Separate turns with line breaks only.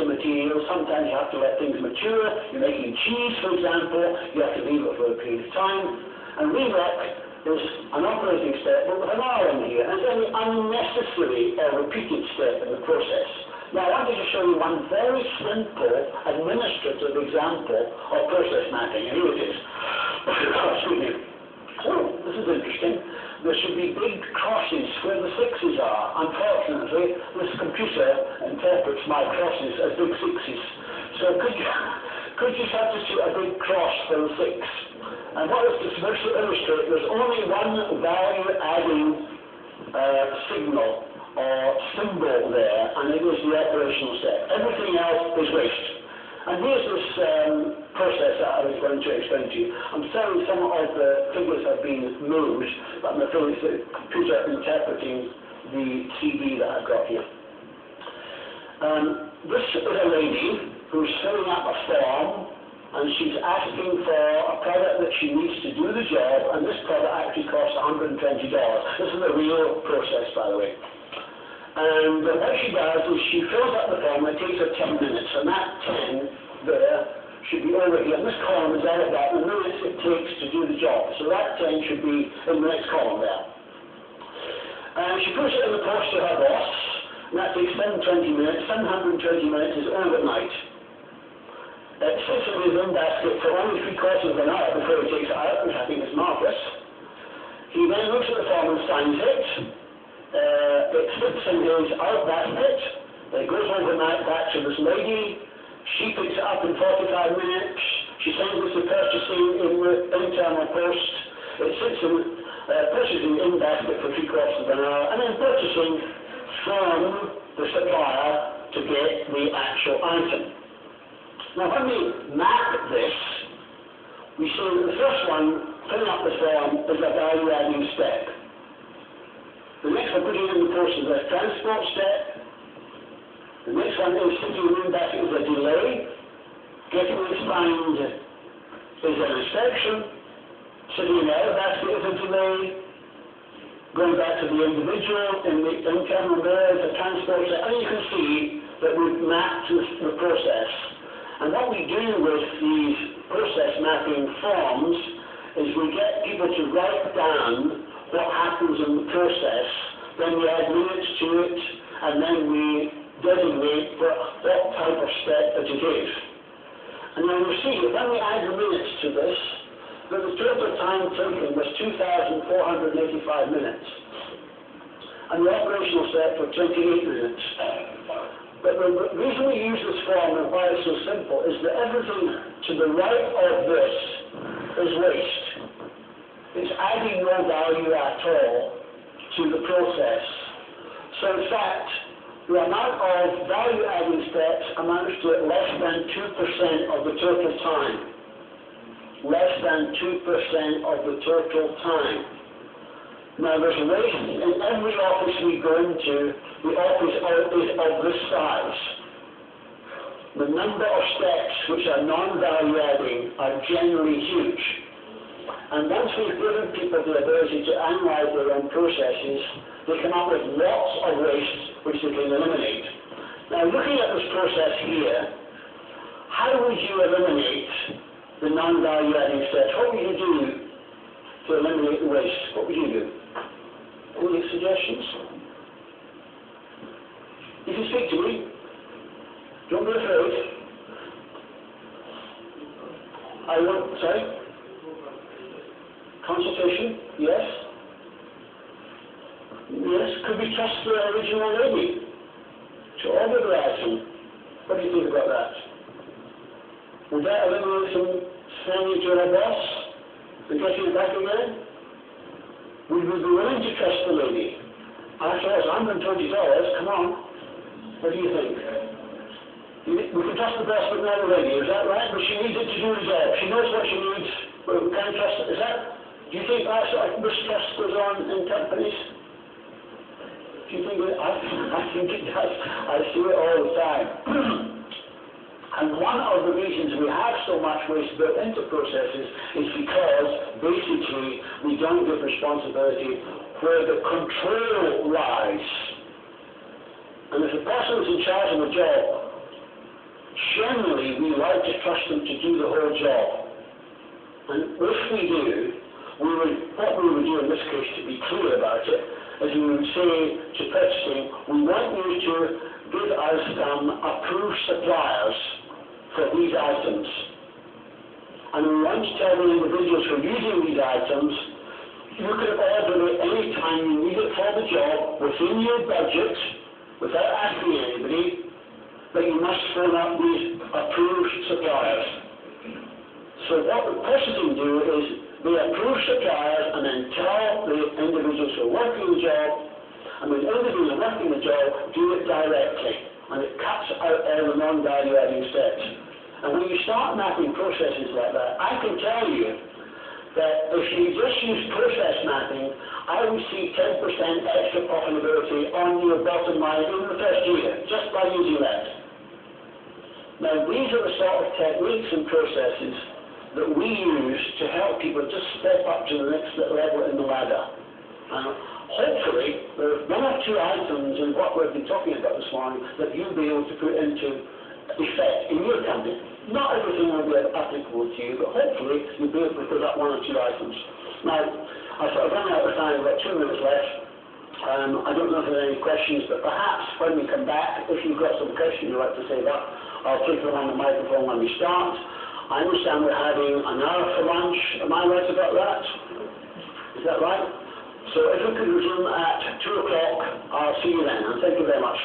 of materials. Sometimes you have to let things mature. You're making cheese, for example. You have to leave it for a period of time. And rework is an operating step, but with an R in here. And it's any unnecessary or repeated step in the process. Now, I wanted to show you one very simple administrative example of process mapping. And here it is. Excuse me. Oh, this is interesting. There should be big crosses where the sixes are. Unfortunately, this computer interprets my crosses as big sixes. So could you substitute a big cross for the six? And what is this supposed to illustrate? There's only one value-adding signal or symbol there, and it is the operational step. Everything else is waste. And here's this process that I was going to explain to you. I'm sorry some of the figures have been moved, but I'm afraid it's the computer interpreting the CD that I've got here. This is a lady who's filling up a form, and she's asking for a product that she needs to do the job, and this product actually costs $120. This is a real process, by the way. And what she does is she fills up the form, and it takes her 10 minutes, and that 10 there should be over here. And this column is all about the minutes it takes to do the job. So that 10 should be in the next column there. And she puts it in the post to her boss, and that takes 720 minutes. 720 minutes is overnight. It sits in his own basket for only 3/4 of an hour before he takes it out, which I think is marvellous. He then looks at the form and signs it. It sits in his out basket. It goes overnight back to this lady. She picks it up in 45 minutes. She sends it to purchasing in the internal post. It sits in purchasing in basket for 3/4 of an hour, and then purchasing from the supplier to get the actual item. Now, when we map this, we see that the first one, filling up the form, is a value-adding step. The next one, putting it in the post, is a transport step. The next one is sitting in basket is a delay. Getting it signed is an inspection. Sitting in the other basket is a delay. Going back to the individual in the internal there is a transport step. And you can see that we've mapped the process. And what we do with these process mapping forms is we get people to write down what happens in the process, then we add minutes to it, and then we designate what type of step that it is. And then you see, when we add the minutes to this, that the total time taken was 2,485 minutes. And the operational step for 28 minutes. But the reason we use this form and why it's so simple is that everything to the right of this is waste. It's adding no value at all to the process. So in fact, the amount of value-adding steps amounts to less than 2% of the total time. Less than 2% of the total time. Now there's waste in every office we go into. The office is of this size. The number of steps which are non-value-adding are generally huge. And once we've given people the ability to analyze their own processes, they come up with lots of waste which they can eliminate. Now looking at this process here, how would you eliminate the non-value-adding steps? What would you do to eliminate the waste? What would you do? Any suggestions? You can speak to me. Don't be afraid. Sorry? Consultation? Yes? Yes? Could we trust the original lady to order the item? What do you think about that? Would that eliminate some sending to her boss and getting it back again? Would we be willing to trust the lady? After all, it's $120, come on. What do you think? We can trust the boss but not the lady, is that right? But she needs it to do the job. She knows what she needs, but we can't trust it. Do you think that sort of mistrust goes on in companies? Do you think it? I think it does. I see it all the time. And one of the reasons we have so much waste built into processes is because, basically, we don't give responsibility where the control lies. And if the person is in charge of the job generally we like to trust them to do the whole job. And if we do, what we would do in this case, to be clear about it, is we would say to purchasing, we want you to give us some approved suppliers for these items. And we want to tell the individuals who are using these items, you can order it any time you need it for the job, within your budget, without asking anybody, but you must phone up these approved suppliers. So what the purchasing do is they approve suppliers and then tell the individuals who are working the job, and the individuals working the job do it directly, and it cuts out all the non-value adding steps. And when you start mapping processes like that, I can tell you that if you just use process mapping, I would see 10% extra profitability on your bottom line in the first year, just by using that. Now, these are the sort of techniques and processes that we use to help people just step up to the next level in the ladder. Hopefully, there are one or two items in what we've been talking about this morning that you'll be able to put into effect in your company. Not everything will be applicable to you, but hopefully you'll be able to put up one or two items. Now, I've run out of time, I've got 2 minutes left. I don't know if there are any questions, but perhaps when we come back, if you've got some questions you'd like to say that, I'll take them on the microphone when we start. I understand we're having an hour for lunch. Am I right about that? Is that right? So if we could resume at 2 o'clock, I'll see you then, and thank you very much.